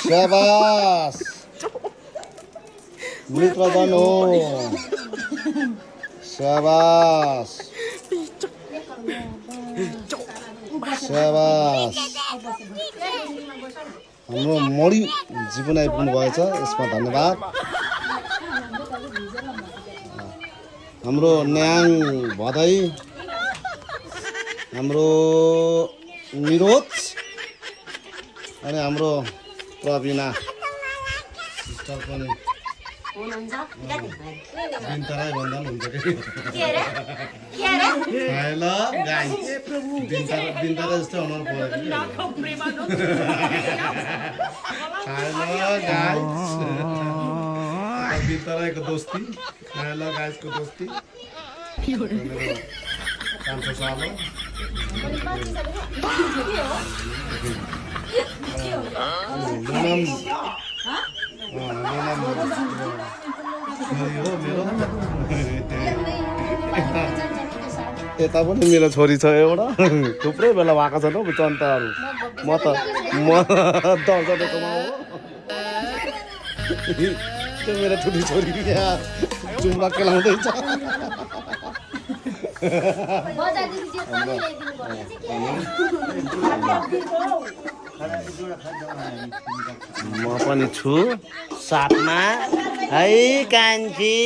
स्याबास मित्रजन हो स्याबास स्याबास हाम्रो मडी जीवन आइपुग्नु भएछ यसमा धन्यवाद हाम्रो न्याङ भदै हाम्रो निरोज अनि हाम्रो प्रवीणा सिस्टर पनि दिनतराई भन्दा पनि हुन्छ कि ल गाई दिनतरा जस्तै अनुहार पऱ्यो गाई दिनतराईको दोस्ती ल गाइसको दोस्ती कान्छो सालो यता पनि मेरो छोरी छ एउटा थुप्रै बेला भएको छ नि चन्ताहरू म त दर्जनकोमा हो त्यो मेरो ठुली छोरी यहाँ जुम्ला केलाउँदैछ म पनि छु साथमा है कान्छी